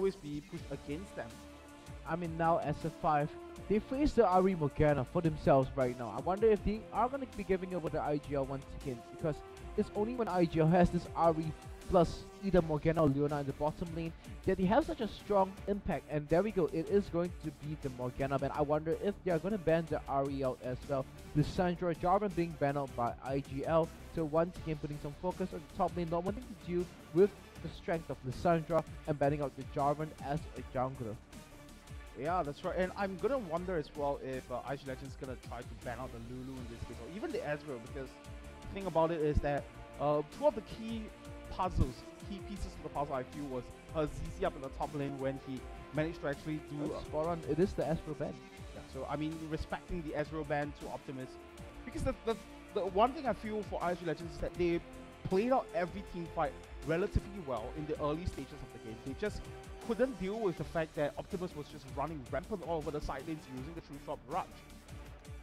always be pushed against them. I mean, now SF5, they face the Ari Morgana for themselves right now. I wonder if they are going to be giving over the IGL once again, because it's only when IGL has this Ari plus either Morgana or Leona in the bottom lane that they have such a strong impact. And there we go, it is going to be the Morgana ban. I wonder if they are going to ban the Ari out as well. Lissandra Jarvan being banned out by IGL, so once again putting some focus on the top lane, not wanting to deal with the strength of Lissandra and banning out the Jarvan as a jungler. Yeah, that's right. And I'm gonna wonder as well if IG Legends gonna try to ban out the Lulu in this case, or even the Ezreal, because the thing about it is that two of the key pieces of the puzzle I feel was ZZ up in the top lane when he managed to actually do spot on. It is the Ezreal ban. Yeah, so I mean, respecting the Ezreal ban to Optimus, because the one thing I feel for IG Legends is that they played out every team fight relatively well in the early stages of the game. They just couldn't deal with the fact that Optimus was just running rampant all over the side lanes using the True Shot Barrage.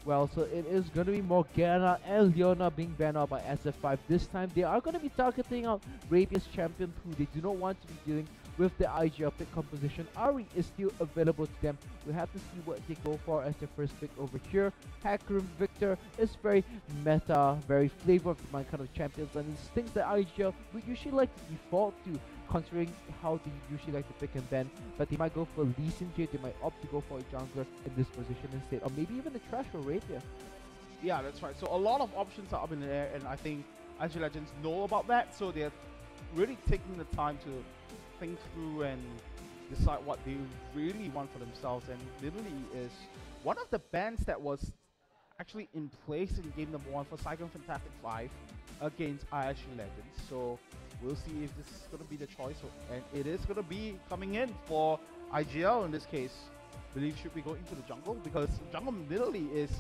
Well, so it is going to be Morgana and Leona being banned out by SF5. This time, they are going to be targeting out Rapia's champion pool. They do not want to be dealing with the IGL pick composition. Ari is still available to them. We have to see what they go for as their first pick over here. Hackroom Victor is very meta, very flavor of the month kind of champions, and it's things that IGL would usually like to default to, considering how they usually like to pick and ban. But they might go for Lee Sin here, they might opt to go for a jungler in this position instead, or maybe even a trash or Rapia. Yeah, that's right. So a lot of options are up in the air, and I think IG Legends know about that, so they're really taking the time to think through and decide what they really want for themselves. And literally is one of the bans that was actually in place in game number 1 for Saigon Fantastic 5 against IG Legends. So we'll see if this is going to be the choice, and it is going to be coming in for IGL in this case. I believe should we go into the jungle, because jungle literally is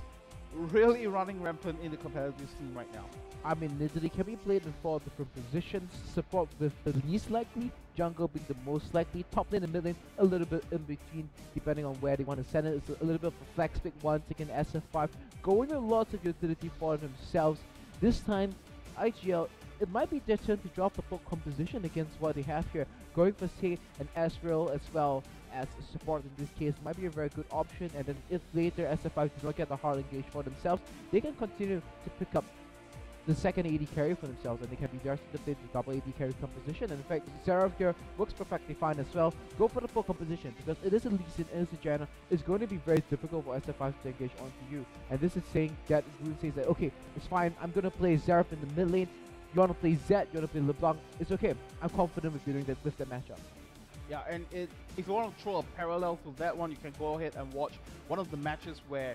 really running rampant in the competitive scene right now. I mean, literally can be played in 4 different positions. Support with the least likely, jungle being the most likely, top lane and mid lane a little bit in between, depending on where they want to send it. It's a little bit of a flex pick once again. SF5 going with lots of utility for themselves. This time, IGL, it might be their turn to drop the full composition against what they have here. Going for, say, an Ezreal as well as support in this case might be a very good option. And then if later SF5 do not get the hard engage for themselves, they can continue to pick up the second AD carry for themselves, and they can be just to play the double AD carry composition. And in fact, Xerath here works perfectly fine as well. Go for the full composition, because it is a Lee Sin and it's a Janna. It's going to be very difficult for SF5 to engage onto you. And this is saying that Rune says that, okay, it's fine, I'm going to play Xerath in the mid lane. You want to play Zed, you want to play LeBlanc, it's okay. I'm confident with doing that with the matchup. Yeah, and if you want to throw a parallel to that one, you can go ahead and watch one of the matches where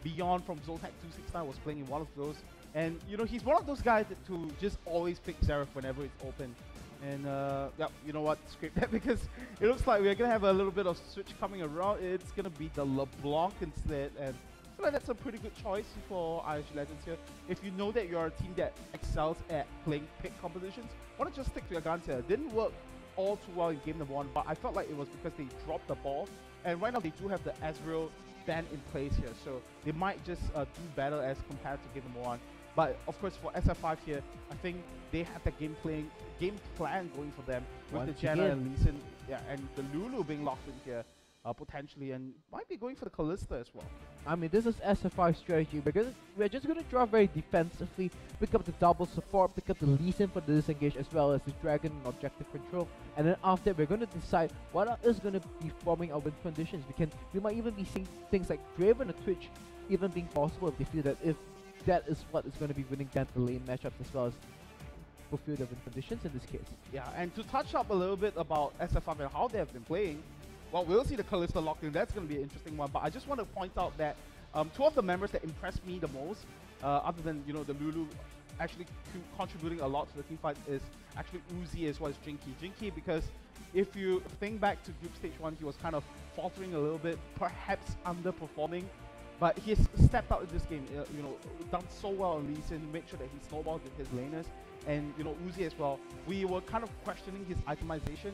Beyond from Zoltak 269 was playing in one of those. And, you know, he's one of those guys that to just always pick Xerath whenever it's open. And, yeah, you know what, scrape that, because it looks like we're going to have a little bit of switch coming around. It's going to be the LeBlanc instead, and I feel like that's a pretty good choice for IG Legends here. If you know that you're a team that excels at playing pick compositions, why not just stick to your guns here? It didn't work all too well in game number 1, but I felt like it was because they dropped the ball. And right now they do have the Ezreal ban in place here, so they might just do better as compared to game number 1. But of course, for SF5 here, I think they have the game plan going for them with the Janna and Lee Sin, yeah, and the Lulu being locked in here potentially, and might be going for the Kalista as well. I mean, this is SF5 strategy. We're just going to draw very defensively, pick up the double support, pick up the Lee Sin for the disengage, as well as the Dragon and objective control. And then after, we're going to decide what is going to be forming our win conditions. We might even be seeing things like Draven or Twitch even being possible if they feel that if that is what is going to be winning down the lane matchups, as well as fulfill the win conditions in this case. Yeah, and to touch up a little bit about SF5 and how they have been playing, well, we'll see the Kalista locked in. That's going to be an interesting one. But I just want to point out that 2 of the members that impressed me the most, other than, you know, the Lulu actually contributing a lot to the team fight, is actually Uzi as well as Jinky. Jinky, because if you think back to group stage 1, he was kind of faltering a little bit, perhaps underperforming. But he's stepped out in this game, you know, done so well on Lee Sin, make sure that he snowballed with his laners. And, you know, Uzi as well, we were kind of questioning his itemization,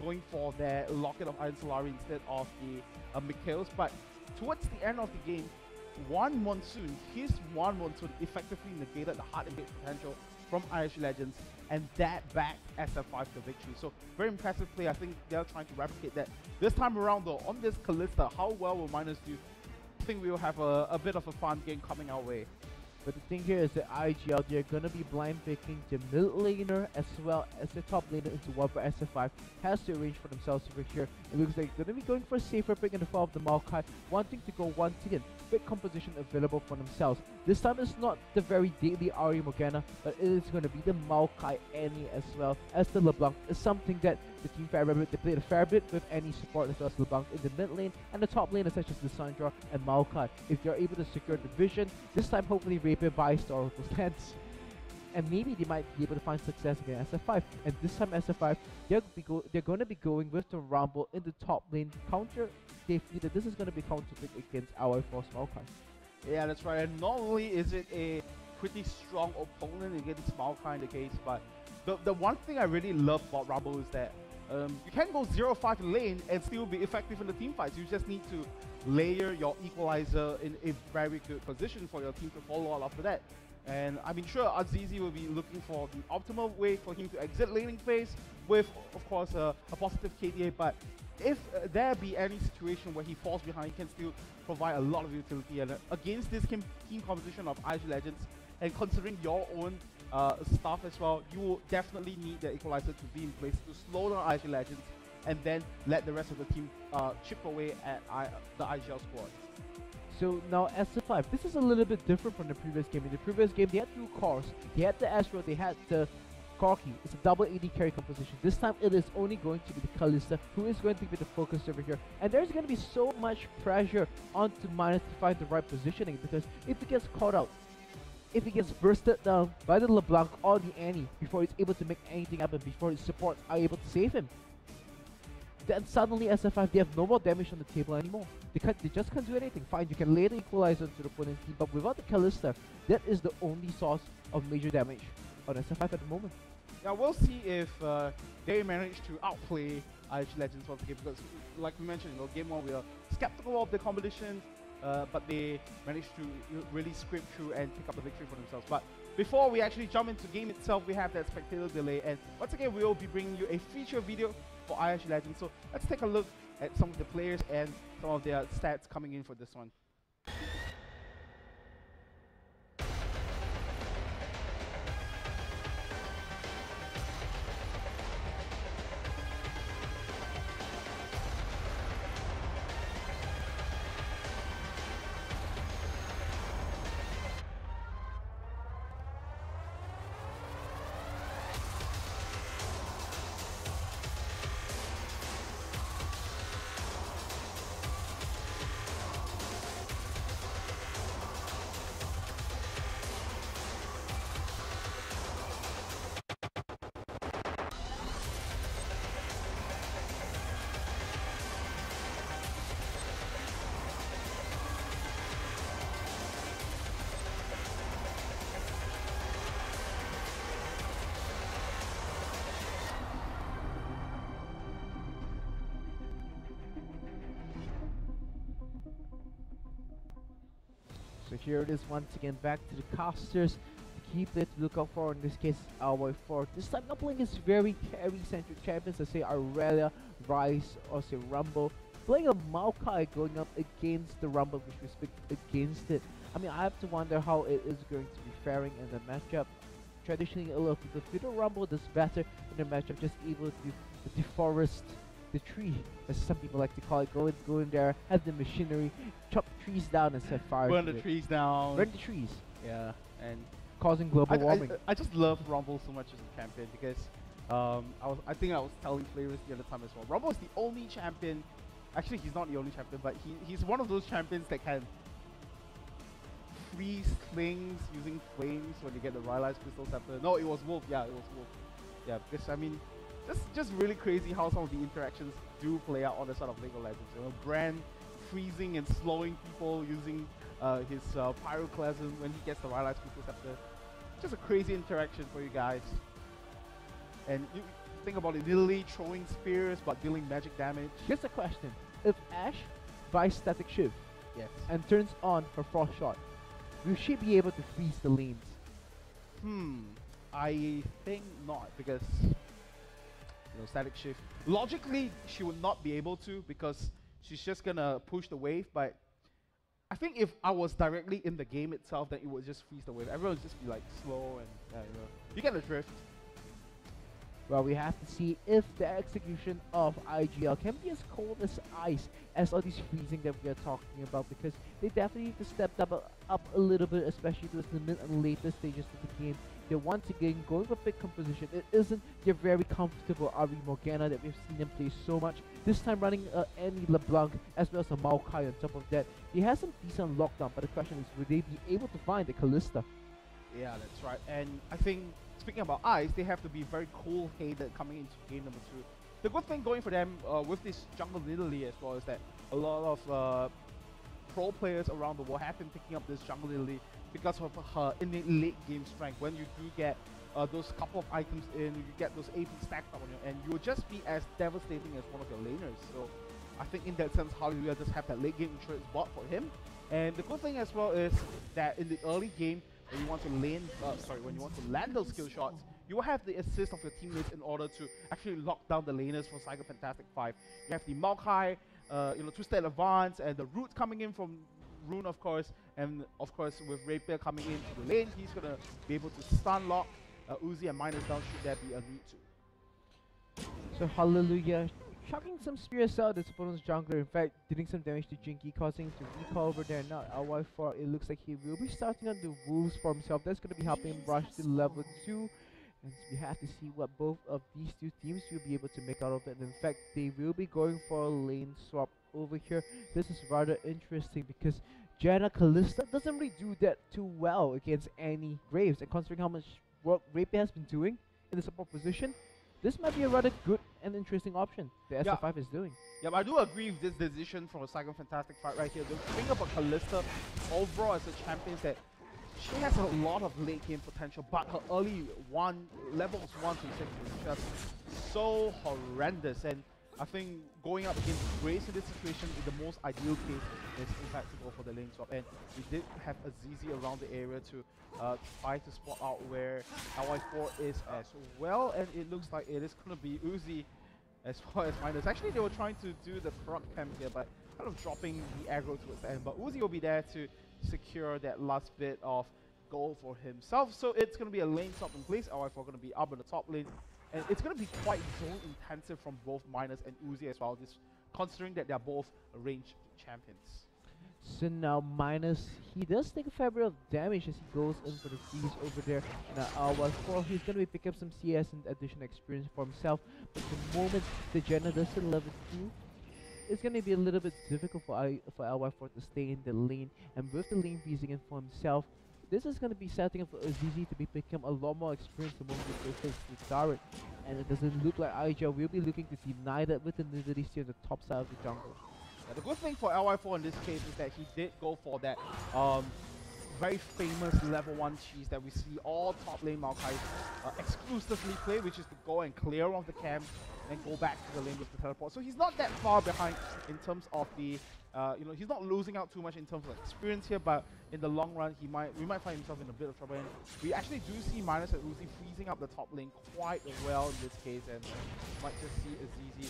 going for their Locket of Iron Solari instead of the Mikhails. But towards the end of the game, his one Monsoon effectively negated the hard engage potential from Irish Legends, and that backed SF5 to victory. So very impressive play. I think they're trying to replicate that. This time around though, on this Kalista, how well will Miners do? I think we will have a bit of a fun game coming our way. But the thing here is that IGL, they're going to be blind picking the mid laner as well as the top laner into one, but SF5 has to arrange for themselves over here. It looks like they're going to be going for a safer pick in the fall of the Maokai, wanting to go once again, big composition available for themselves. This time it's not the very daily Ari Morgana, but it is going to be the Maokai Annie as well as the LeBlanc. Is something that the team fair bit, they played a fair bit with any support as well as LeBlanc in the mid lane, and the top laners such as Lissandra and Maokai. If they're able to secure the vision, this time hopefully Rapier buys the Oracle Stance, and maybe they might be able to find success against SF5. And this time SF5, they're going to be going with the Rumble in the top lane counter. They feel that this is going to be counter pick against our Force Maokai. Yeah, that's right. And not only is it a pretty strong opponent against Maokai in the case, but the one thing I really love about Rumble is that you can go 0-5 in lane and still be effective in the team fights. You just need to layer your equalizer in a very good position for your team to follow up after that. And I mean, sure, Azizi will be looking for the optimal way for him to exit laning phase with, of course, a positive KDA. But if there be any situation where he falls behind, he can still provide a lot of utility. And against this team composition of Irish Legends, and considering your own stuff as well, you will definitely need the equalizer to be in place to slow down Irish Legends and then let the rest of the team chip away at the IGL squad. So now SF5, this is a little bit different from the previous game. In the previous game, they had two cores. They had the Astro, they had the Corki. It's a double AD carry composition. This time it is only going to be the Kalista who is going to be the focus over here. And there's going to be so much pressure onto Minus to find the right positioning, because if he gets caught out, if he gets bursted down by the LeBlanc or the Annie before he's able to make anything happen, before his supports are able to save him, then suddenly SF5, they have no more damage on the table anymore. They just can't do anything. Fine, you can lay the equalizer into the opponent's team, but without the Kalista, that is the only source of major damage on SF5 at the moment. Yeah, we'll see if they manage to outplay Irish Legends once again, because like we mentioned, game 1 we are skeptical of the competition, but they managed to really scrape through and pick up the victory for themselves. But before we actually jump into game itself, we have that spectator delay, and once again we will be bringing you a feature video for Irish Legends. So let's take a look at some of the players and some of their stats coming in for this one. So here it is once again, back to the casters. The key play to look out for in this case is our 4. This time not playing his very carry-centric champions, let's say Aurelia, Rice, or say Rumble. Playing a Maokai going up against the Rumble, which we speak against it. I mean, I have to wonder how it is going to be faring in the matchup. Traditionally, a lot of people feel the Rumble does better in the matchup, just able to deforest the tree, as some people like to call it. Go in there, have the machinery, chop trees down and set fire. Burn the trees down. Burn the trees. Yeah, and causing global warming. I just love Rumble so much as a champion, because I think I was telling players the other time as well. Rumble is the only champion. Actually, he's not the only champion, but he's one of those champions that can freeze things using flames when you get the Rylai's Crystal Scepter. No, it was Wolf. Yeah, it was Wolf. Yeah, because I mean, just really crazy how some of the interactions do play out on the side of League of Legends. You know, Brand freezing and slowing people using his Pyroclasm when he gets the Rylai's Crystal Scepter. Just a crazy interaction for you guys. And you think about it, literally throwing spears but dealing magic damage. Here's a question. If Ashe buys Static Shift, yes, and turns on her Frost Shot, will she be able to freeze the lanes? I think not, because static shift. Logically, she would not be able to, because she's just gonna push the wave. But I think if I was directly in the game itself, then it would just freeze the wave. Everyone would just be like slow and you get the drift. Well, we have to see if the execution of IGL can be as cold as ice as all these freezing that we are talking about, because they definitely need to step up a little bit, especially towards the mid and later stages of the game. They're once again going for pick composition. It isn't your very comfortable Ari Morgana that we've seen him play so much. This time running Annie LeBlanc as well as a Maokai on top of that. He has some decent lockdown, but the question is, will they be able to find the Callista? Yeah, that's right. And I think, speaking about ice, they have to be very cool-headed coming into game number 2. The good thing going for them with this jungle Nidalee as well is that a lot of pro players around the world have been picking up this jungle Nidalee because of her innate late game strength. When you do get those couple of items in, you get those AP stacked up on your end, you will just be as devastating as one of your laners. So I think in that sense, Hallelujah just have that late game insurance bot for him. And the good thing as well is that in the early game, when you want to when you want to land those skill shots, you will have the assist of your teammates in order to actually lock down the laners for Saigon Fantastic 5. You have the Maokai, two-state advance, and the root coming in from Rune, of course, and of course with Rapier coming into the lane, he's gonna be able to stun lock Uzi and minus down should there be a need to. So Hallelujah chucking some spears out his opponent's jungler, in fact dealing some damage to Jinky, causing him to recall over there. Now LY4, it looks like he will be starting on the wolves for himself. That's going to be helping him rush to level 2. And we have to see what both of these two teams will be able to make out of it. In fact, they will be going for a lane swap over here. This is rather interesting because Janna Callista doesn't really do that too well against Annie Graves. And considering how much work Rapier has been doing in the support position, this might be a rather good and interesting option the SF5 is doing. Yeah, but I do agree with this decision from a Saigon Fantastic fight right here. The thing about Callista overall as a champion is that she has a lot of late game potential, but her early levels 1 to 6 is just so horrendous. And I think going up against Grace in this situation is the most ideal case is in fact to go for the lane swap. And we did have Azizi around the area to try to spot out where LY4 is as well, and it looks like it is going to be Uzi as far as minus. Actually, they were trying to do the front camp here, but kind of dropping the aggro towards the end. But Uzi will be there to secure that last bit of goal for himself. So it's going to be a lane swap in place. LY4 going to be up in the top lane, and it's going to be quite zone intensive from both Minus and Uzi as well, just considering that they're both ranged champions. So now Minus, he does take a fair bit of damage as he goes in for the freeze over there. Now LY4, he's going to be picking up some CS and additional experience for himself. But the moment the Janna does hit level 2, it's going to be a little bit difficult for LY4 to stay in the lane. And with the lane freezing in for himself, this is going to be setting up for Azizi to be picking up a lot more experience the moment he goes to Turret. And it doesn't look like IGL will be looking to deny that with the Nidalee on the top side of the jungle. Yeah, the good thing for LY4 in this case is that he did go for that very famous level 1 cheese that we see all top lane Maokai exclusively play, which is to go and clear off the camp and go back to the lane with the teleport. So he's not that far behind in terms of the, he's not losing out too much in terms of experience here, but in the long run, we might find himself in a bit of trouble. And we actually do see Minus and Uzi freezing up the top lane quite well in this case, and you might just see Azizi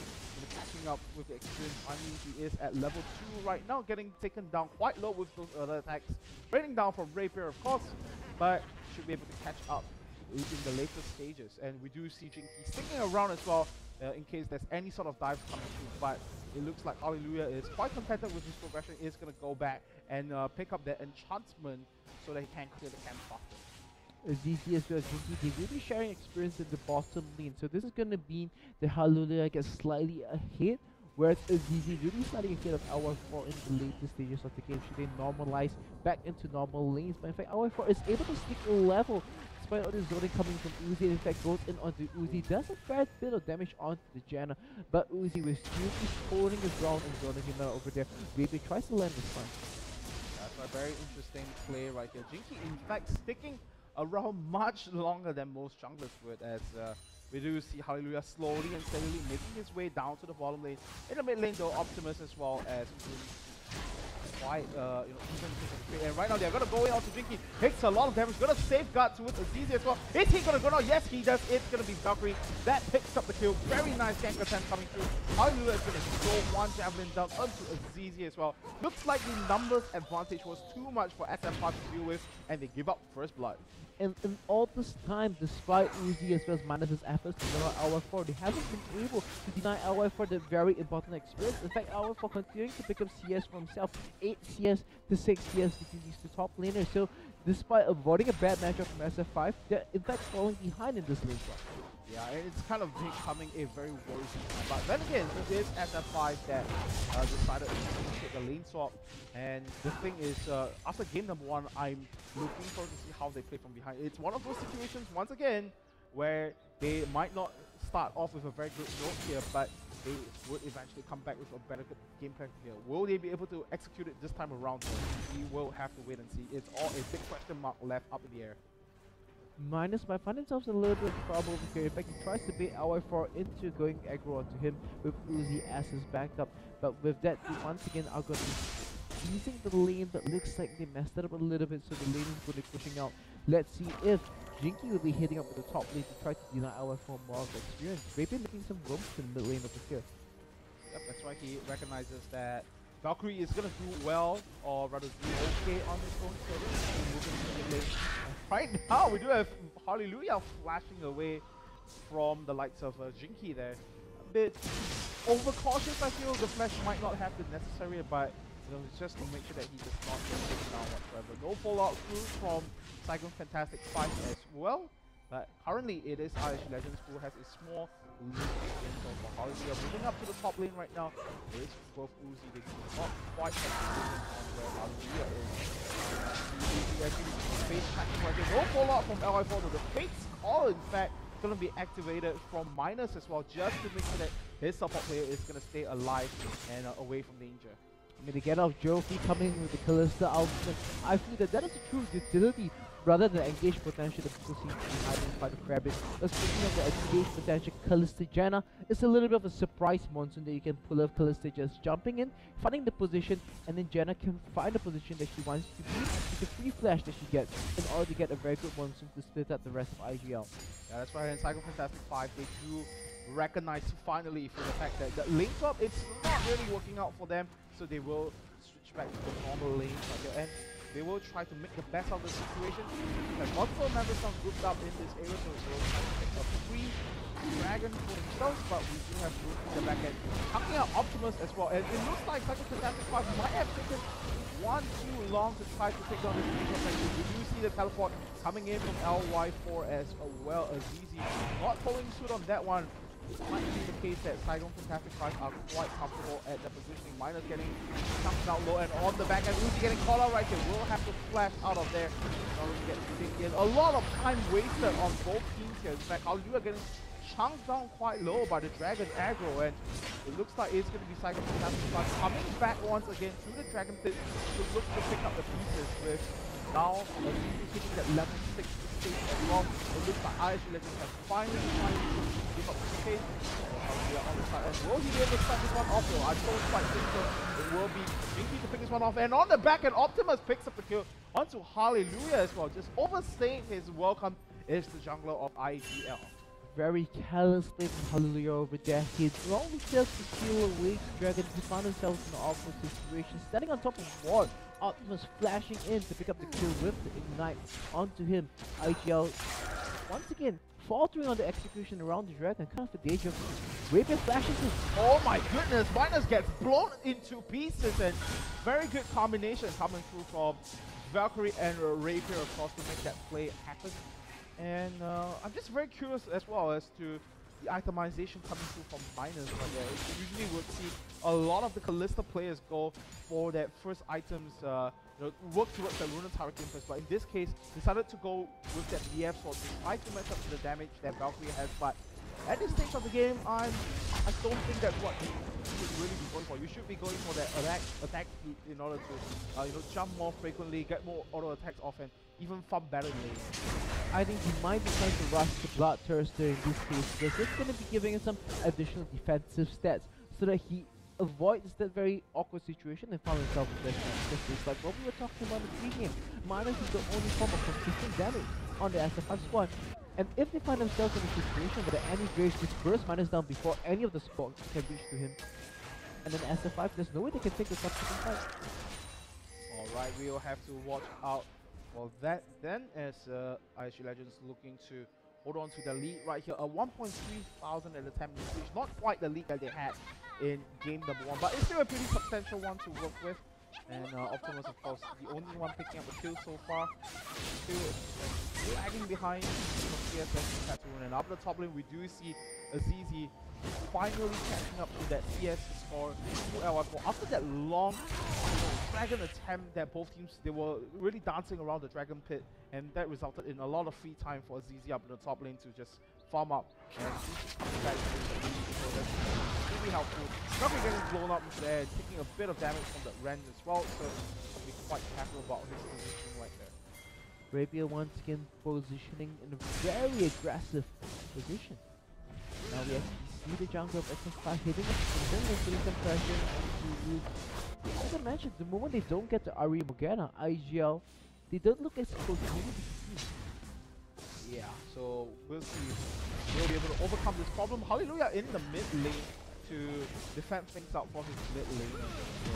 catching up with the experience. I mean, he is at level 2 right now, getting taken down quite low with those other attacks. Raining down from Rapier, of course, but should be able to catch up in the later stages. And we do see Jinky sticking around as well, in case there's any sort of dives coming through, but it looks like Hallelujah is quite contented with his progression, is going to go back and pick up that enchantment so that he can clear the camp faster. Azizi as well as Jinky, they will be sharing experience in the bottom lane, so this is going to be the Hallelujah gets slightly ahead, whereas Azizi really slightly ahead of LY4 in the later stages of the game should they normalize back into normal lanes. But in fact, LY4 is able to sneak a level despite all the zoning coming from Uzi. In fact, goes in onto Uzi, does a fair bit of damage onto the Janna, but Uzi was still holding his ground and zoning him out over there. Baby tries to land this one. That's a very interesting play right here. Jinky, in fact, sticking around much longer than most junglers would, as we do see Hallelujah slowly and steadily making his way down to the bottom lane. In the mid lane though, Optimus as well as quite even because of the trade. And right now they're gonna go in onto Jinky. Takes a lot of damage. Gonna safeguard towards Azizi as well. Is he gonna go down? Yes, he does. It's gonna be Valkyrie that picks up the kill. Very nice gank attempt coming through. Hallelujah is gonna throw one javelin down onto Azizi as well. Looks like the numbers advantage was too much for SF5 to deal with, and they give up first blood. And in all this time, despite Uzi as well as Minus's efforts to deny LY4, they haven't been able to deny LY4 the very important experience. In fact, LY4 continuing to pick up CS for himself, 8 CS to 6 CS between these two top laners. So despite avoiding a bad matchup from SF5, they're in fact falling behind in this lane swap. Yeah, it's kind of becoming a very worrisome time. But then again, it is SF5 that decided to initiate the lane swap. And the thing is, after game number 1, I'm looking forward to see how they play from behind. It's one of those situations, once again, where they might not start off with a very good note here, but they would eventually come back with a better game plan here. Will they be able to execute it this time around? We will have to wait and see. It's all a big question mark left up in the air. Minus might find themselves a little bit of trouble over here. In fact, he tries to bait LY4 into going aggro onto him with Uzi as his backup. But with that, they once again are going to be using the lane, but looks like they messed it up a little bit, so the lane is going to be pushing out. Let's see if Jinky will be hitting up with the top lane to try to deny LY4 more of the experience. Maybe making some room to the mid lane over here. Yep, that's right. He recognizes that Valkyrie is going to do well, or rather do okay on his own service. Moving to the lane. Right now, we do have Hallelujah flashing away from the likes of Jinky there. A bit overcautious, I feel. The flash might not have the necessary, but it's just to make sure that he does not get taken down whatsoever. No fallout through from Saigon Fantastic 5 as well. But currently, it is IGL Legends who has a small lead in for Hallelujah. Moving up to the top lane right now, there is both Uzi. They do not quite have the vision on where Hallelujah is. Face tracking right here. No fallout from LY4 though. The Fate's Call, in fact, going to be activated from Minus as well, just to make sure that his support player is going to stay alive and away from danger. I mean, again, of Jofi coming with the Callista ultimate, I feel that that is a true utility rather than engage potential that people seem to be hiding by the Rabbit. But speaking of the engage potential, Callista Janna is a little bit of a surprise monsoon that you can pull off. Callista just jumping in, finding the position, and then Janna can find the position that she wants to be with the free flash that she gets in order to get a very good monsoon to split up the rest of IGL. Yeah, that's right. In Saigon Fantastic 5, they do recognize finally for the fact that the lane swap, it's not really working out for them, so they will switch back to the normal lanes right here. And they will try to make the best of the situation. Because multiple members are grouped up in this area, so they will try to pick a free dragon for themselves, but we do have Root in the back end. Hucking out Optimus as well, and it looks like Saigon Fantastic 5 might have taken one too long to try to take down this defense. We do see the teleport coming in from LY4 as well as Azizi. Not following suit on that one. It might be the case that Saigon Fantastic 5 are quite comfortable at the positioning. Minus getting chunked down low, and on the back end, Uzi getting called out right here. We'll have to flash out of there in order to get Jinky in. A lot of time wasted on both teams here. In fact, Hallelujah getting chunked down quite low by the Dragon aggro, and it looks like it's going to be Saigon Fantastic 5 coming back once again through the Dragon pit to look to pick up the pieces with now Azizi hitting that level 6 stage as well. It looks like IGL Legends have finally give up the space. On the side. And will he be able to start this one off though? I don't quite think so. It will be Jinky to pick this one off. And on the back end, Optimus picks up the kill onto Hallelujah as well. Just overstaying his welcome is the jungler of IGL. Very careless play from Hallelujah over there. He only fails to steal away Dragon. He found himself in an awkward situation. Standing on top of Ward, Optimus flashing in to pick up the kill with the Ignite onto him. IGL once again faltering on the execution around the Dragon. Kind of a danger. Rapier flashes in. Oh my goodness, Minus gets blown into pieces, and very good combination coming through from Valkyrie and Rapier, of course, to make that play happen. And I'm just very curious as well as to the itemization coming through from Minus right there. Usually we'll see a lot of the Callista players go for that first items, work towards the Lunar Hurricane first, but in this case, decided to go with that BF sword to try to match up to the damage that Valkyrie has. But at this stage of the game, I don't think that's what you should really be going for. You should be going for that attack speed in order to jump more frequently, get more auto attacks off, and even farm better lane. I think he might be trying to rush the Bloodthirster in this case, because it's going to be giving him some additional defensive stats so that he avoids that very awkward situation and found himself in this match. Just it's like what we were talking about in the pregame. Minus is the only form of consistent damage on the SF5 squad. And if they find themselves in a situation where the enemy Graves just burst Minus down before any of the squad can reach to him, and then SF5, there's no way they can take the subsequent fight. Alright, we'll have to watch out for that then, as IGL Legends looking to hold on to the lead right here. A 1.3 thousand at the time usage, not quite the lead that they had in game number 1, but it's still a pretty substantial one to work with. And Optimus, of course, the only one picking up the kill so far. Still lagging behind from CS and Tatooine. And up the top lane, we do see Azizi finally catching up to that CS score to LY4 after that long dragon attempt that both teams, they were really dancing around the dragon pit, and that resulted in a lot of free time for Azizi up in the top lane to just farm up. And that's really helpful. Nothing getting blown up into the air, taking a bit of damage from the Ren as well, so be quite careful about his positioning right there. Rapier once again positioning in a very aggressive position. Now we actually see the jungle of SF5 hitting up and then putting some pressure onto Luke. As I mentioned, the moment they don't get the Ari Morgana, IGL, they don't look as close to Yeah, so we'll see if they'll be able to overcome this problem. Hallelujah in the mid lane to defend things out for his mid lane. So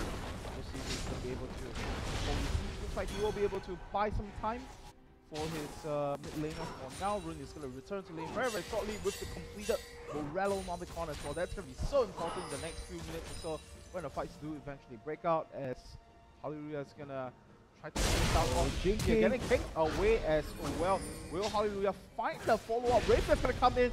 we'll see if he'll be able to. Looks like he will be able to buy some time for his mid laner for now. Rune is going to return to lane very, very shortly with the completed Morello Nomicon as well. That's going to be so important in the next few minutes or so when the fights do eventually break out, as Hallelujah is going to try to finish out on Jinky. Getting kicked away as well. Will Hallelujah find the follow-up? Rapier's going to come in.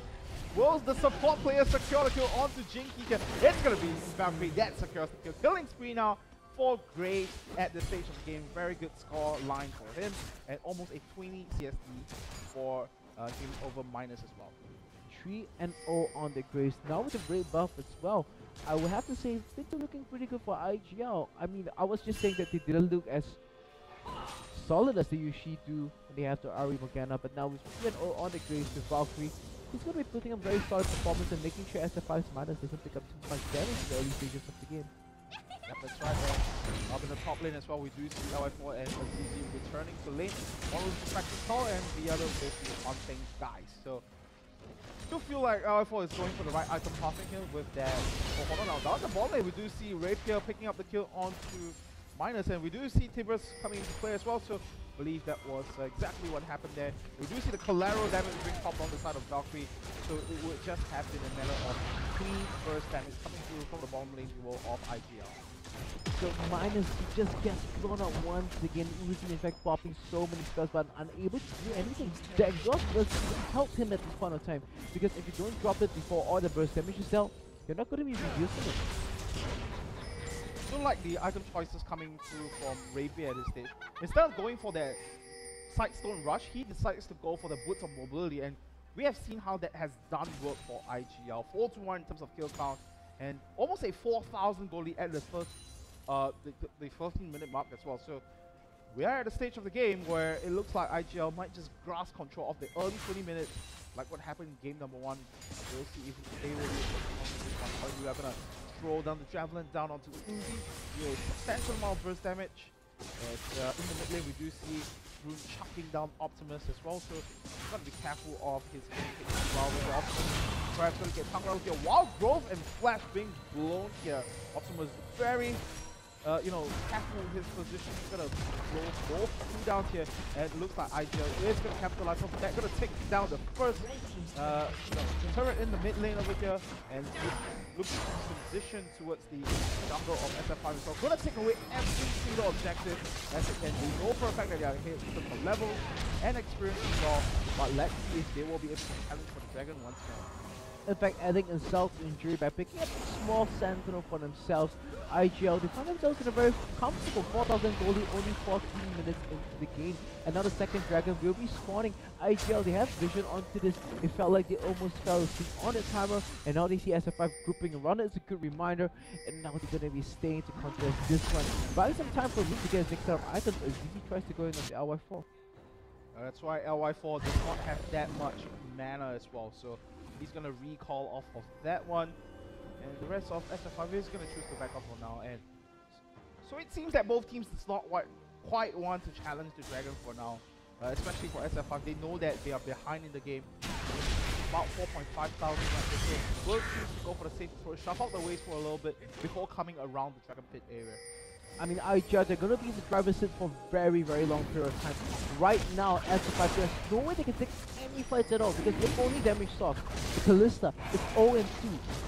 Will the support player secure the kill onto Jinky? It's going to be Valkyrie that secures the kill. Killing spree now for Graves at this stage of the game. Very good score line for him, and almost a 20 CSD for him over Minus as well. 3-0 on the Graves. Now with the great buff as well, I would have to say things are looking pretty good for IGL. I mean, I was just saying that they didn't look as solid as they usually do when they have the Ari Morgana, but now with 3-0 on the Graves with Valkyrie, he's going to be putting a very solid performance and making sure SF5's Minus doesn't pick up too much damage in the early stages of the game. Yep, that's right. Up in the top lane as well, we do see LY4 and Azizi returning to lane. One was the practice call, and the other was the on-thing guys. So, still feel like LY4 is going for the right item pathing here with that. Oh, hold on now. Down the bottom lane, we do see Rapier picking up the kill onto Minus, and we do see Tibbers coming into play as well. So, believe that was exactly what happened there. We do see the collateral damage being popped on the side of Valkyrie, so it would just have been a matter of clean burst damage coming through from the bottom lane duo of IGL. So Minus, he just gets blown up once again, Uzi in fact popping so many spells but unable to do anything. The exhaust burst helped him at this point of time, because if you don't drop it before all the burst damage is dealt, you're not going to be reducing it. Don't like the item choices coming through from Rapier at this stage. Instead of going for that Sidestone Rush, he decides to go for the Boots of Mobility, and we have seen how that has done work for IGL. 4-1 in terms of kill count, and almost a 4,000 goal lead at the first, the 15-minute mark as well. So we are at a stage of the game where it looks like IGL might just grasp control of the early 20 minutes, like what happened in game number 1. We'll see if they will be able to on this one. We are gonna throw down the Javelin down onto Uzi, deal a substantial amount of burst damage. As in the mid lane, we do see Rune chucking down Optimus as well, so he's got to be careful of his hits as well. With the Optimus perhaps going to get tongue out here. Wild Growth and Flash being blown here. Optimus very, careful with his position. He's going to blow both two down here, and it looks like IGL is going to capitalize on that. Going to take down the first turret in the mid lane over here, and looking to position towards the jungle of SF5 as well. Going to take away every single objective as it can. We know for a fact that they are here for level and experience as well, but let's see if they will be able to challenge for the dragon once more. In fact, adding insult to injury by picking up a small sentinel for themselves, IGL, they find themselves in a very comfortable 4,000 goal lead only 14 minutes into the game. And now the second dragon will be spawning. IGL, they have vision onto this. It felt like they almost fell asleep on the timer, and now they see SF5 grouping around it. It's a good reminder, and now they're going to be staying to contest this one. Buying some time for Luke to get his next set of items as he tries to go in on the LY4. That's why LY4 does not have that much mana as well, so he's going to recall off of that one. And the rest of SF5 is going to choose to back off for now. And so it seems that both teams does not quite want to challenge the Dragon for now. Especially for SF5, they know that they are behind in the game. About 4.5 thousand right there. So will choose to go for the safe approach, shuffle out the waves for a little bit before coming around the Dragon Pit area. I mean, IGL, they're going to be in the driver's seat for a very, very long period of time. Right now, SF5, there's no way they can take any fights at all because the only damage source, the Kalista, is 0-2.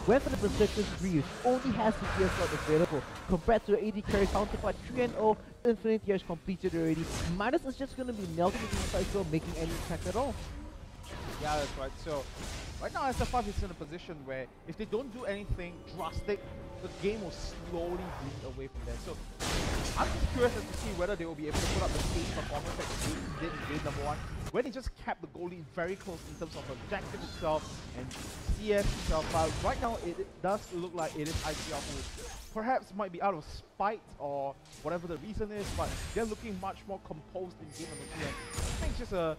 Went for the Berserker's Greaves, only has the gear slot available. Compared to the AD carry counterpart 3-0, Infinity is completed already. Minus is just going to be melting into the fight without making any attack at all. Yeah, that's right. So, right now SF5 is in a position where if they don't do anything drastic, the game will slowly bleed away from them. So, I'm just curious as to see whether they will be able to put up the same performance that they did in game number 1, where they just kept the goalie very close in terms of objective itself and CS itself. But right now, it does look like it is IGL who perhaps might be out of spite or whatever the reason is, but they're looking much more composed in game number 2. And I think it's just a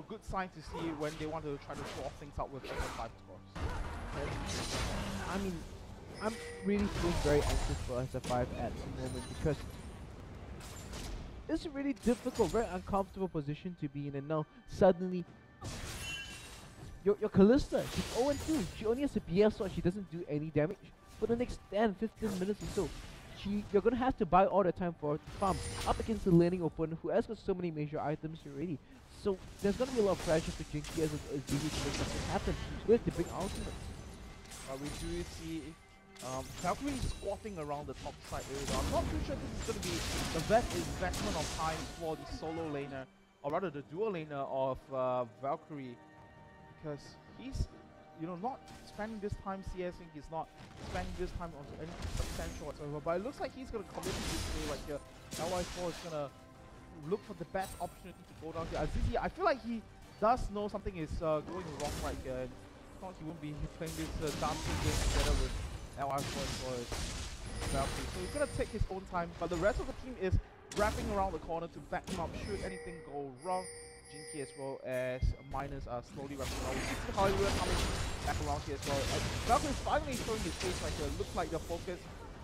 good sign to see when they want to try to show off things out with SF5 scores. I mean, I'm really feeling very anxious for SF5 at the moment because it's a really difficult, very uncomfortable position to be in, and now suddenly your Kalista, she's 0-2. She only has a BF slot, she doesn't do any damage. For the next 10-15 minutes or so, you're gonna have to buy all the time for her to farm up against the laning opponent who has got so many major items already. So there's gonna be a lot of pressure for Jinky as a DD to make something happen with the big ultimate. We do see Valkyrie squatting around the top side area. I'm not too sure this is going to be the best investment of time for the solo laner, or rather the dual laner of Valkyrie, because he's not spending this time CSing, he's not spending this time on anything substantial whatsoever, but it looks like he's going to commit to this play right here. LY4 is going to look for the best opportunity to go down here. Azizi, I feel like he does know something is going wrong right here, and if not, he won't be playing this dancing game together with LY4 for his Valkyrie. So he's going to take his own time, but the rest of the team is wrapping around the corner to back him up should anything go wrong. Jinky as well as Miners are slowly wrapping around. We see Hollywood coming back around here as well. Valkyrie is finally showing his face right here. Looks like the focus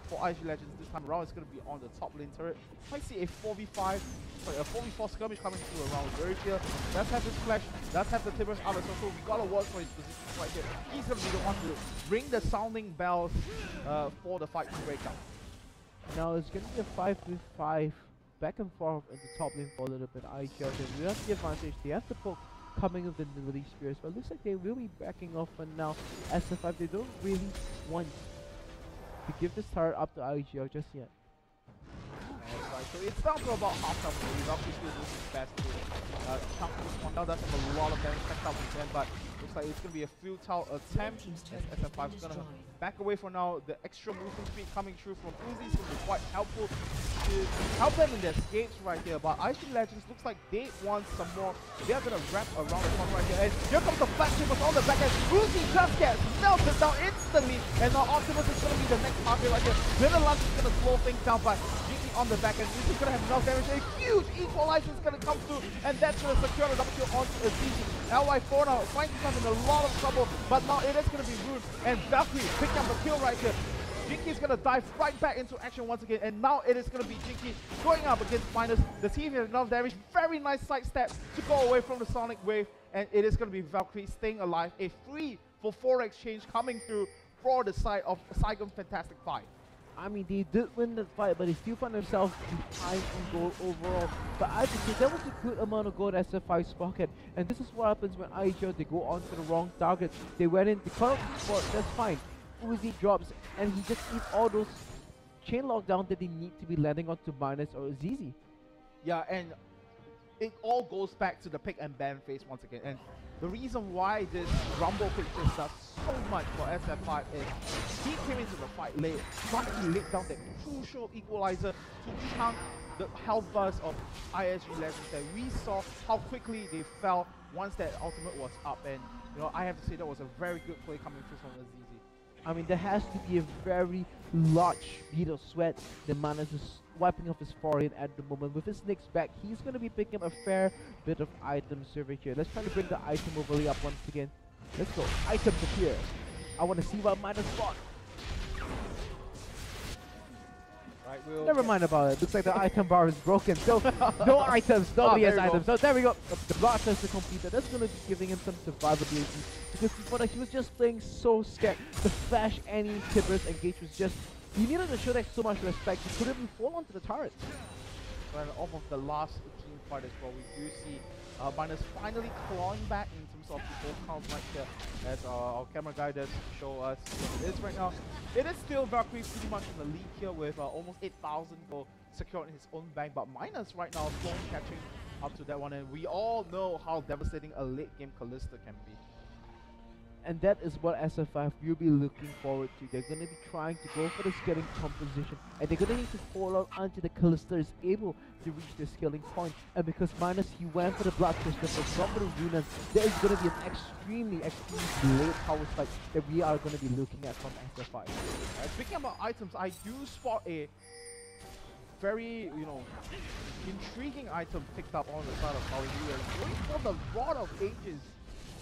for IG Legends this time around is going to be on the top lane turret. Might see a 4v5, sorry, a 4v4 skirmish coming through around very here. Does have his flash, does have the Tibbers out of so we gotta watch for his positions right here. He's going to be the one to ring the sounding bells for the fight to break out. Now it's going to be a 5v5 back and forth in the top lane for a little bit. IGL, they have the advantage, they have the poke coming with the release spears, but it looks like they will be backing off for now. SF5, they don't really want to give this turret up to IGL just yet. Right, so it's down to about half time. Valkyrie still doing his best to chunk this one. Now does have a lot of damage backed up with him, but looks like it's going to be a futile attempt. SF5 is going to back away for now. The extra movement speed coming through from Uzi is going to be quite helpful to help them in their escapes right here. But IG Legends looks like they want some more. They're going to wrap around the corner right here. And here comes the flash shippers on the back end. Uzi just gets melted down instantly. And now Optimus is going to be the next target right here. Little Lunch is going to slow things down, but on the back end, Uzi's going to have enough damage. A huge equalizer is going to come through, and that's going to secure the double kill onto Azizi. LY4 now finds himself in a lot of trouble, but now it is going to be ruined, and Valkyrie picking up the kill right here. Jinky is going to dive right back into action once again, and now it is going to be Jinky going up against Minus. The team has enough damage. Very nice sidestep to go away from the Sonic Wave, and it is going to be Valkyrie staying alive. A 3-for-4 exchange coming through for the side of Saigon Fantastic 5. I mean, they did win the fight, but they still found themselves behind in gold overall. But I think there was a good amount of gold at SF5's pocket, and this is what happens when IGL, they go on to the wrong target. They went in, they caught up the spot, that's fine. Uzi drops, and he just eats all those chain lockdown that they need to be landing onto Minus or Azizi. Yeah, and it all goes back to the pick and ban phase once again. And the reason why this Rumble pick just does so much for SF5 is he came into the fight late, trying to lay down that crucial equalizer to chunk the health burst of ISG Legends, that we saw how quickly they fell once that ultimate was up. And I have to say that was a very good play coming through from Azizi. I mean, there has to be a very large bead of sweat. The Manus is wiping off his forehead at the moment. With his next back, he's going to be picking up a fair bit of items over here. Let's try to bring the item overlay up once again. Let's go. Items appear. I want to see what Manus got. will Never mind about it. Looks like the item bar is broken. So no items. Nobody has items. So there we go. The block test is completed. That's going to be giving him some survivability because before that he was just playing so scared. The flash any Tibbers engage was just. He needed to show that so much respect. He couldn't even fall onto the turret. And off of the last team fight as well, we do see Minus finally clawing back in terms of the gold count right here, as our camera guy does show us what it is right now. It is still Valkyrie pretty much in the lead here with almost 8,000 gold secured in his own bank, but Minus right now slowly catching up to that one, and we all know how devastating a late game Kalista can be. And that is what SF5 will be looking forward to. They're going to be trying to go for the scaling composition, and they're going to need to fall out until the Kalista is able to reach the scaling point. And because Minus, he went for the Blood Crystal from the Runas, there is going to be an extremely late power spike that we are going to be looking at from SF5. Speaking about items, I do spot a very, intriguing item picked up on the side of Hallelujah. Going for the Rod of Ages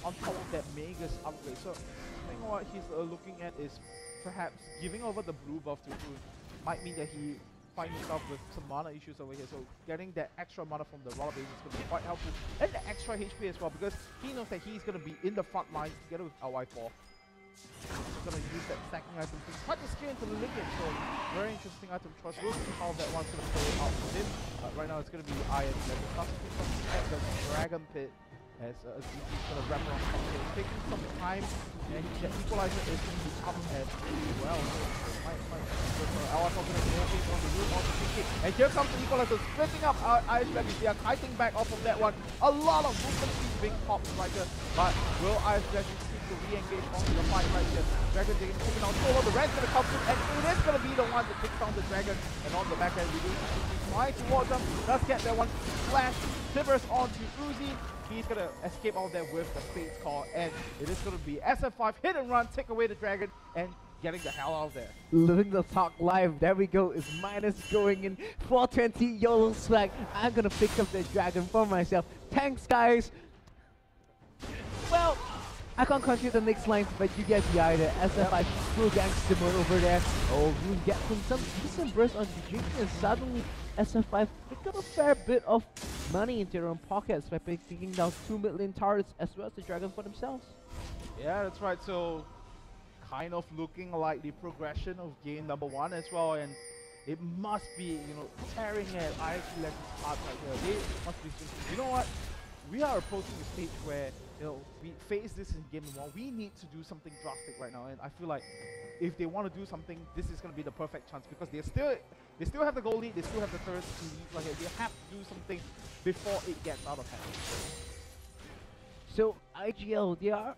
on top of that Magus upgrade. So I think what he's looking at is perhaps giving over the blue buff to Boon. Might mean that he finds himself with some mana issues over here. So getting that extra mana from the Rod of Ages is going to be quite helpful. And the extra HP as well, because he knows that he's going to be in the front lines together with LY4. He's going to use that stacking item to try to scale into the linkage. So very interesting item choice. We'll see how that one's going to play out for him. Right now it's going to be Iron Legend. Substitute at the Dragon Pit, as he's going to wrap around top here. It's taking some time, and the equalizer is going to be up as well. LR going to go in on the roof of the ticket. And here comes the equalizer splitting up Ice Legends. They are kiting back off of that one. A lot of movement is being popped right here, but will Ice Legends seek to re-engage onto the fight right here? Dragon taking out solo. The red's going to come through, and it is going to be the one that takes down the Dragon. And on the back end, we do try towards them. Does get that one. Flash shivers onto Uzi. He's going to escape all that with the Fate's Call, and it is going to be SF5 hit and run, take away the Dragon, and getting the hell out of there. Living the talk live, there we go, is Minus going in 420 YOLO swag. I'm going to pick up the Dragon for myself. Thanks, guys. Well, I can't continue the next line, but you get the idea. SF5 full gangster mode over there. Oh, we get some decent burst on GG, and suddenly SF5 picked up a fair bit of money into their own pockets by taking down 2 mid lane turrets as well as the Dragon for themselves. Yeah, that's right. So kind of looking like the progression of game number 1 as well, and it must be, tearing at IGL heart right here. They must be thinking, you know what? We are approaching a stage where, we face this in game 1. We need to do something drastic right now, and I feel like if they want to do something, this is going to be the perfect chance, because they still have the goal lead, they still have the turrets to lead right here. They have to do something before it gets out of hand. So IGL, they are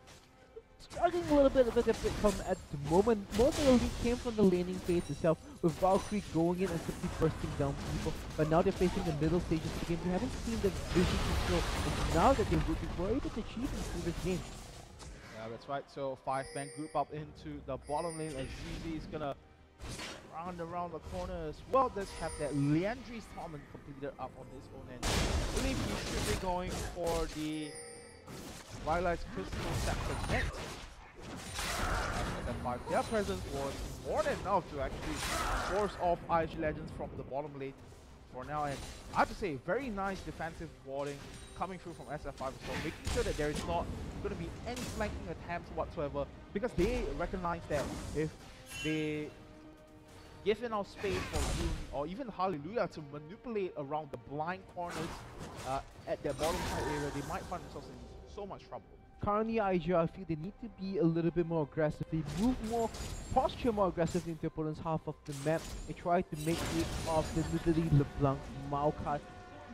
struggling a little bit from at the moment. Most of the lead came from the laning phase itself, with Valkyrie going in and simply bursting down people. But now they're facing the middle stages of the game. We haven't seen the vision control, and now that they were able to achieve in through this game. Yeah, that's right. So 5-man group up into the bottom lane, as GZ is gonna round around the corner as well. Let's have that Leandri's Torment completed up on his own end. I believe he should be going for the Twilight's Crystal Scepter next. Their presence was more than enough to actually force off IG Legends from the bottom lane for now. And I have to say, very nice defensive warding coming through from SF5 as well, making sure that there is not going to be any flanking attempts whatsoever, because they recognize that if they give enough space for Doom or even Hallelujah to manipulate around the blind corners at their bottom side area, they might find themselves in so much trouble. Currently, IGL, I feel they need to be a little bit more aggressive. They move more, posture more aggressively into opponent's half of the map. They try to make it of the Nidalee, LeBlanc, Maokai.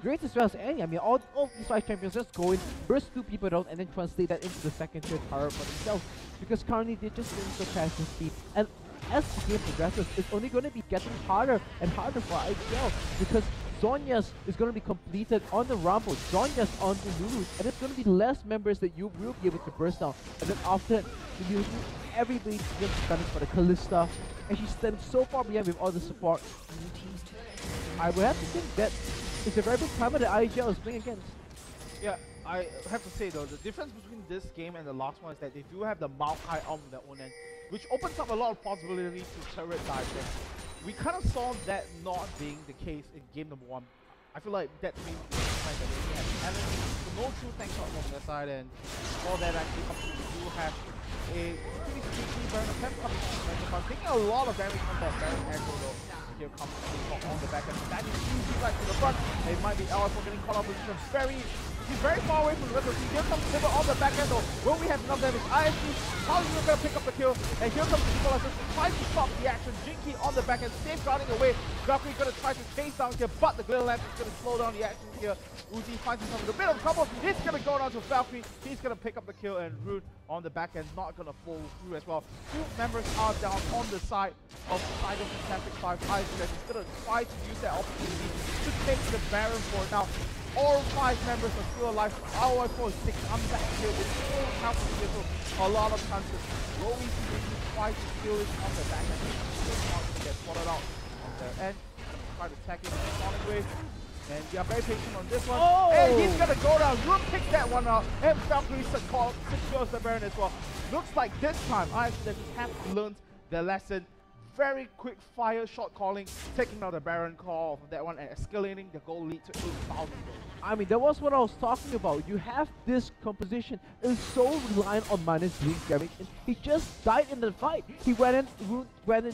Great as well as any. I mean, all these 5 champions just go in, burst 2 people down, and then translate that into the second tier tower for themselves. Because currently they're just doing so fast and speed. And as the game progresses, it's only going to be getting harder and harder for IGL, because Zhonya's is going to be completed on the Rumble, Zhonya's on the Lulu, and it's going to be less members that you will be able to burst down. And then after that, everybody just standing for the Kalista, and she's standing so far behind with all the support. I would have to think that it's a very big timer that IGL is playing against. Yeah, I have to say though, the difference between this game and the last one is that they do have the Maokai on their own end, which opens up a lot of possibilities to turret dive. we kind of saw that not being the case in game number 1. I feel like that means the fact that they have Alan, so no true tank shot from their side, and for that actually comes to do have a pretty sneaky Baron attempt coming from taking a lot of damage from that Baron aggro though. And here comes the on the back end. That is easy right to the front. It might be LF for getting caught up position. He's very far away from the rest of the team. Here comes Silver on the back end though. Will we have enough damage? ISG, how are you going to pick up the kill? And here comes the equalizer to try to stop the action. Jinky on the back end, safeguarding away. Valkyrie going to try to chase down here, but the Glitter Lance is going to slow down the action here. Uzi finds himself with a bit of trouble. He's going to go down to Valkyrie. He's going to pick up the kill, and Rude on the back end not going to fall through as well. 2 members are down on the side of Saigon SF5. IGL is going to try to use that opportunity to take the Baron for it. Now, all 5 members are still alive. Our 4 is 6 unback kill. It's all counting here, so a lot of chances. Rowie really try to kill it on the back end. He's not going to get spotted out on the end. Try to attack it in the sonic wave. And we are very patient on this one. Oh! And he's going to go down. Root pick that one out. And Valkyrie secures the Baron as well. Looks like this time, IGL have learned their lesson. Very quick fire shot calling, taking out the Baron call of that one and escalating the goal lead to 8,000. I mean, that was what I was talking about. You have this composition is so reliant on Minus doing damage, and he just died in the fight. He went in,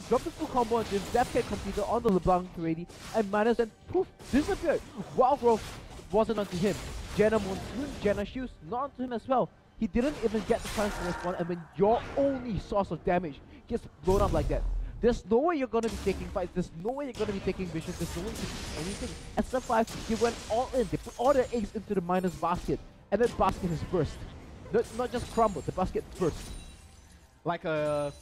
dropped the full combo on his Death Cat completed on the LeBlanc already, and Minus then poof, disappeared. Wild Growth wasn't onto him. Jenna Monsoon, Jenna Shoes, not onto him as well. He didn't even get the chance to respond, and when your only source of damage gets blown up like that, there's no way you're going to be taking fights, there's no way you're going to be taking vision, there's no way to do anything. SF5, they went all in, they put all their eggs into the Minus basket, and that basket has burst. Not just crumbled, the basket burst. Like an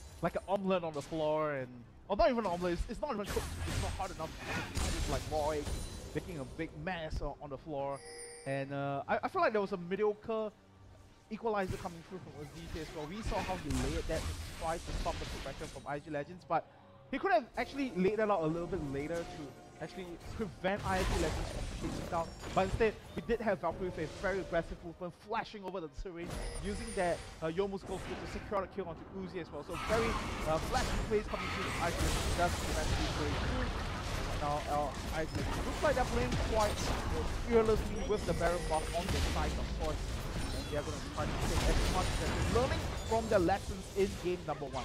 omelette on the floor, and or not even an omelette, it's not even cooked, it's not hard enough. It's like raw eggs, making a big mess on the floor. And I feel like there was a mediocre equalizer coming through from Ozzy as well. We saw how he laid that to try to stop the progression from IG Legends, but he could have actually laid that out a little bit later to actually prevent IG Legends from chasing down. But instead, we did have Valkyrie with a very aggressive movement, flashing over the terrain, using that Yomu's Ghost to secure the kill onto Uzi as well. So very flashy plays coming through from IG Legends. That's eventually very true. Now, IG Legends looks like they're playing quite fearlessly with the Baron buff on the side, of course. They're going to try to take as much as they're learning from their lessons in game number 1.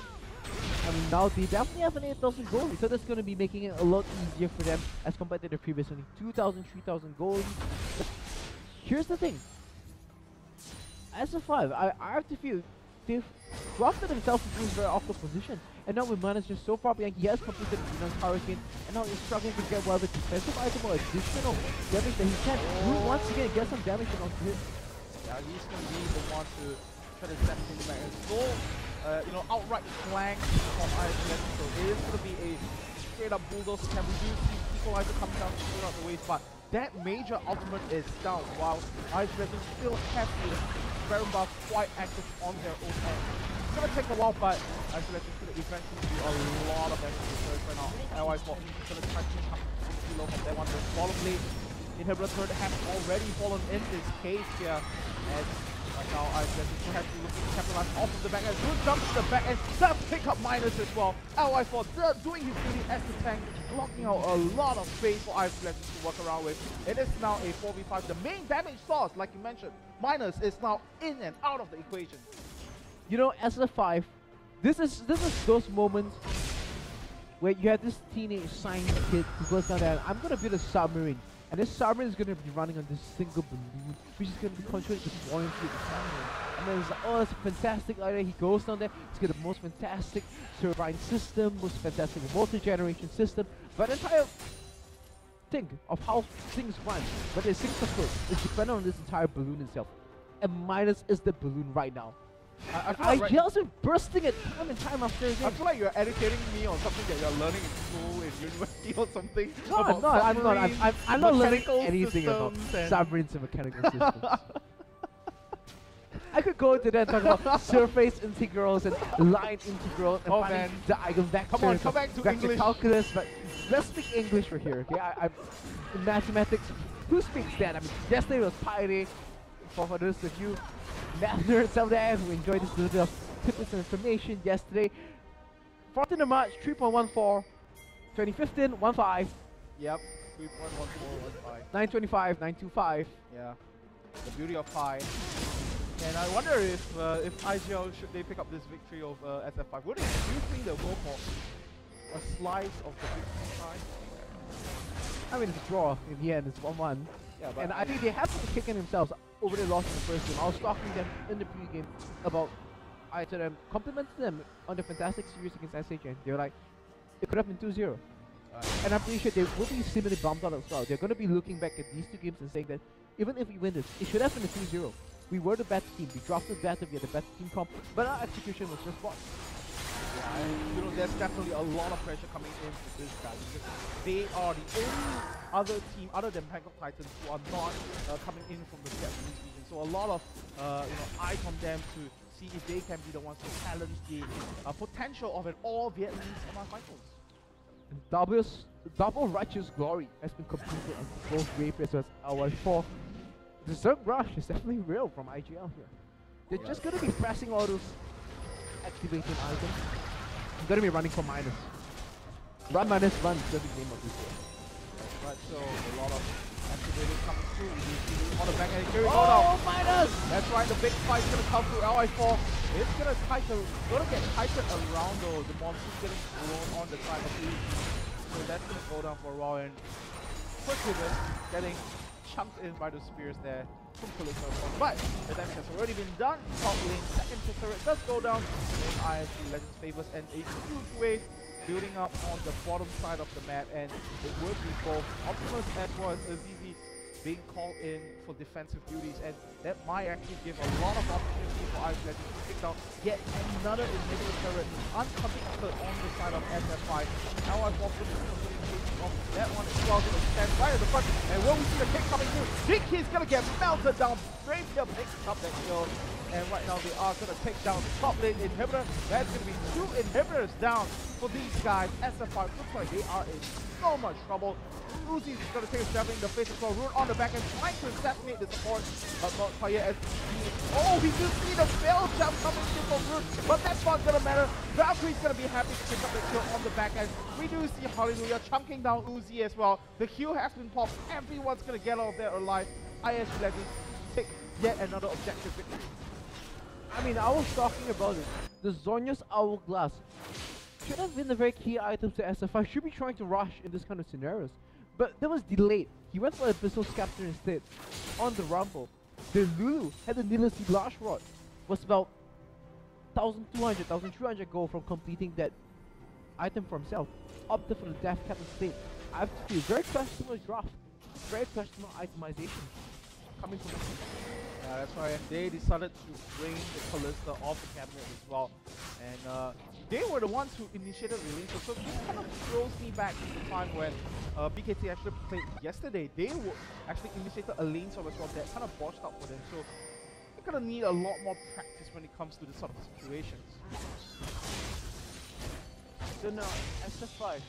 I mean, now they definitely have an 8,000 goal, so that's going to be making it a lot easier for them as compared to the previous only 2,000, 3,000 goals. But here's the thing. SF5, I have to feel they've drafted themselves into a very awkward position. And now with Minus just so far behind, he has completed the Renon's Hurricane, and now he's struggling to get whatever defensive item or additional damage that he can. Who wants to get some damage onto him? He's going to be the one to try to set things back. It's no, outright flank from IGL, so it is going to be a straight up bulldoze. Can reduce the equalizer coming down straight out the waist, but that major ultimate is down, while IGL still have the Baron buff quite active on their own end. It's going to take a while, but IGL is going to eventually do a lot of damage right now. Otherwise, is going to try to come too low from that one. The bottom lane inhibitor turret has already fallen in this case here. And right now, IGL has to look to capitalize off of the back end. Good jump to the back end. Does pick up Minus as well. LY4 doing his duty as the tank, blocking out a lot of space for IGL to work around with. It is now a 4v5. The main damage source, like you mentioned, Minus is now in and out of the equation. You know, SF5, this is those moments where you have this teenage science kid who goes down there and I'm gonna build a submarine. And this submarine is going to be running on this single balloon, which is going to be controlling the buoyancy of the submarine. And then it's like, oh, that's a fantastic idea. He goes down there, he's got the most fantastic turbine system, most fantastic motor generation system. But the entire thing of how things run, whether it sinks or floats, is dependent on this entire balloon itself. And Minus is the balloon right now. IGL's been bursting it time and time after again. I feel like you're educating me on something that you're learning in school, in university or something. No, I'm not learning anything about submarines and mechanical systems. I could go into that and talk about surface integrals and line integrals and finding the eigenvectors. Come back to English. Calculus, but let's speak English right here, okay? I'm in mathematics. Who speaks that? I mean, yesterday was Pi Day. For those of you math nerds out there who enjoyed this little bit of tidbits and information yesterday. 14th of March, 3.14. 2015, 1-5. Yep, 3.1415. 925, 925. Yeah, the beauty of pi. And I wonder if IGL, should they pick up this victory over SF5, do you think they'll go for a slice of the victory pie? I mean, it's a draw in the end. It's 1-1. Yeah, but and I think they have to be kicking themselves over their loss in the first game. I was talking to them in the pre-game about, I told them, complimented them on the fantastic series against SHN. They were like, it could have been 2-0. And I'm pretty sure they will be similarly bummed out as well. They're going to be looking back at these two games and saying that even if we win this, it should have been a 2-0. We were the better team. We drafted better. We had the better team comp. But our execution was just botched. Yeah, and you know, there's definitely a lot of pressure coming in for this guy because they are the only other team other than Bangkok Titans who are not coming in from the Vietnamese region. So a lot of eyes on them to see if they can be the ones to challenge the potential of an all Vietnamese semi-finals. Double righteous glory has been completed on both Rapiers as LY4. The Zerg rush is definitely real from IGL here. They're just going to be pressing all those activating items. I'm going to be running for minus. Run minus run is the game of this game. Right, so a lot of activators coming through. You see on the back end. Here we go Oh, now. minus! That's right, the big fight's going to come through LI4. It's going to get tighter around though. The monster's getting thrown on the side of Uzi. So that's going to go down for a while. And quick hitters getting chunked in by the spears there from Kalista. But the damage has already been done. Top lane, second turret does go down in ISG Legends favors, and a huge wave building up on the bottom side of the map, and it will be both Optimus as well as Azizi being called in for defensive duties, and that might actually give a lot of opportunity for ISG Legends to pick down yet another inhibitor turret unconnected on the side of SF5. Now I've offered of that one as well, going to stand right at the front, and will we see the kick coming through? Jinky's going to get melted down, straight here, picks up that kill, and right now they are going to take down the top lane inhibitor. That's going to be 2 inhibitors down for these guys. SF5 looks like they are in so much trouble. Uzi's going to take a stab in the face as well. Rune on the back end, trying to assassinate the support, but not quite yet. Oh, we do see the fail jump coming in from Rune, but that's not going to matter. Valkyrie's going to be happy to pick up the kill on the back end. We do see Hallelujah chunking down Uzi as well. The Q has been popped. Everyone's going to get out of there alive. ISG Legends take yet another objective victory. I mean, I was talking about it. The Zonya's Hourglass should have been the very key item to SF5. Should be trying to rush in this kind of scenarios. But that was delayed. He went for Abyssal Scepter instead. On the Rumble, the Lulu had the Nilus Large Rod. Was about 1,200, 1,300 gold from completing that item for himself. Opted for the Death Captain state. I have to feel very questionable draft. Very questionable itemization coming from the Yeah, that's right. And they decided to bring the Kalista off the cabinet as well. And they were the ones who initiated release. So this kind of throws me back to the time when BKT actually played yesterday. They actually initiated a lane swap as well that kind of botched up for them. So they're going to need a lot more practice when it comes to this sort of situations. So now, SF5.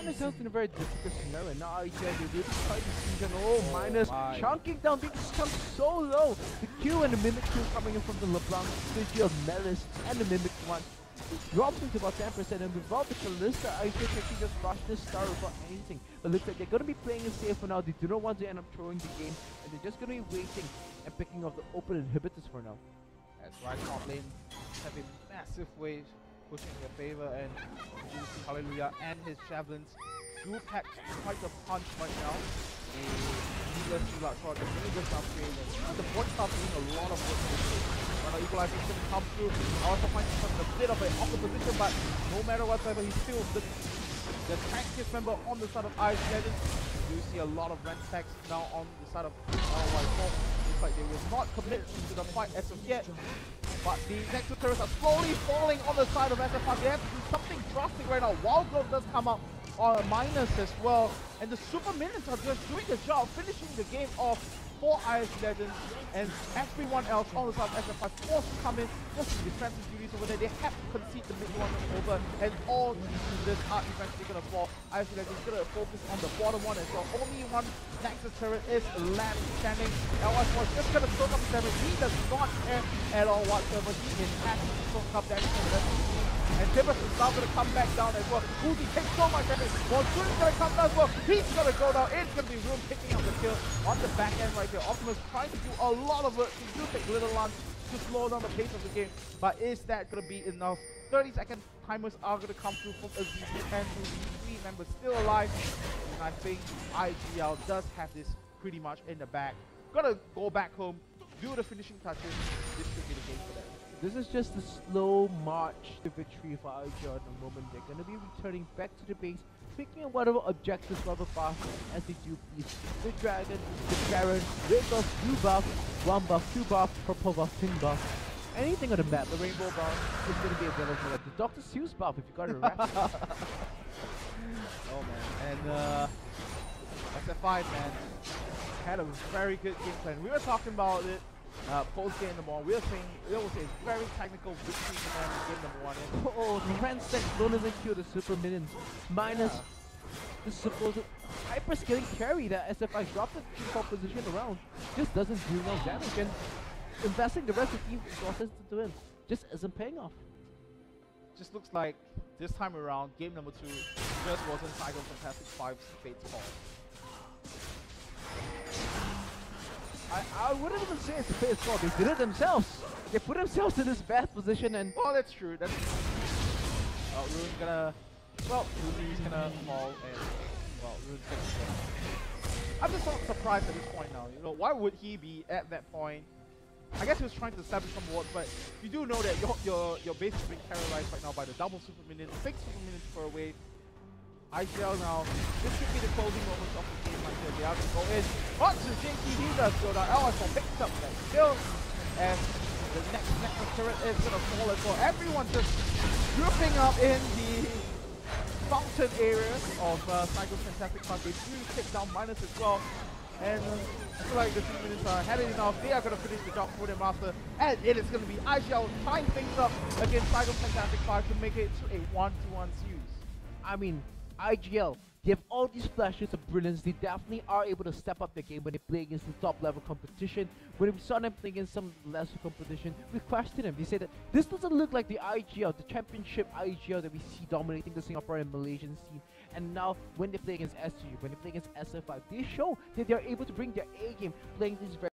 This in a very difficult scenario. Now IGL, they really try to season. Oh, minus. Chunking down. They just come so low. The Q and the Mimic Q coming in from the LeBlanc, the of Melis, and the Mimic one. It drops into about 10%, and without the Kalista, IGL can actually just rush this star without anything. But looks like they're going to be playing it safe for now. They do not want to end up throwing the game, and they're just going to be waiting and picking up the open inhibitors for now. That's right, top lane have a massive wave pushing in their favor, and you see Hallelujah and his javelins do pack quite a punch right now. The needless large shot, the really good upgrade, and even the board stuff doing a lot of work for this game. When our equalization comes through, also finds himself in a bit of an awkward position, but no matter whatsoever, he's still the tankiest member on the side of IGL Legends. You see a lot of rank stacks now on the side of LY4. Looks like they will not commit to the fight as of yet. But the next two turrets are slowly falling on the side of SF5. They have to do something drastic right now. Wild Growth does come up on a minus as well. And the Super Minions are just doing the job, finishing the game off for ISG Legends. And everyone else on the side of SF5 forced to come in just to defensive duties. GPs over there. They have to concede the mid one over, and all this are eventually gonna fall. I feel like he's gonna focus on the bottom one as well. Only one Nexus turret is left standing. LS1 is just gonna soak up damage. He does not care at all whatsoever. He is happy to soak up damage from the rest of the team. And Tibbers is now gonna come back down as well. Uzi takes so much damage. Monsoon is gonna come down as well. He's gonna go down. It's gonna be Room picking up the kill on the back end right here. Optimus trying to do a lot of work. He do take little lunch to slow down the pace of the game, but is that gonna be enough? 30-second timers are gonna come through from Azizi and Uzi, 3 members still alive, and I think IGL does have this pretty much in the bag. Gonna go back home, do the finishing touches. This should be the game for them. This is just a slow march to victory for IGL at the moment. They're going to be returning back to the base, picking up whatever objectives, whatever fast as they do please. The Dragon, the Baron, red buff, blue buff, 1 buff, 2 buff, purple buff, pink buff. Anything on the map, the rainbow buff is going to be available. Like the Dr. Seuss buff if you got it right. Oh man, and SF5 man had a very good game plan. We were talking about it post game number 1. We were saying it was a very technical victory for them in game number 1. Oh, the Ransec bonus and kill the super minions minus the supposed hyper scaling carry that SF5 dropped the default position around. Just doesn't do enough damage, and investing the rest of the team's resources into him just isn't paying off. Just looks like this time around, game number 2 just wasn't Saigon Fantastic 5's fate's fault. I wouldn't even say it's a fate's fault. They did it themselves. They put themselves in this bad position, and well, that's true. That's Rune's gonna, well, Rune's gonna fall, and well, Rune's gonna fall. I'm just so surprised at this point now. You know, why would he be at that point? I guess he was trying to establish some wards, but you do know that your base is being terrorized right now by the double super minions, 6 super minions per wave. IGL now, this should be the closing moments of the game right here. They have to go in. Onto Jinky, he does go down. LS1 picks up that kill, and the next turret is gonna fall as well. Everyone just grouping up in the fountain area of Saigon's Fantastic 5. They do take down Minus as well. And I feel like the 2 minutes are had enough. They are going to finish the job for them after. And it is going to be IGL tying things up against Saigon Fantastic 5 to make it to a 1-1 series. I mean, IGL, they have all these flashes of brilliance. They definitely are able to step up their game when they play against the top level competition. When we saw them play against some lesser competition, we questioned them. They said that this doesn't look like the IGL, the championship IGL that we see dominating the Singapore and Malaysian scene. And now, when they play against SG, when they play against SF5, they show that they are able to bring their A game, playing these very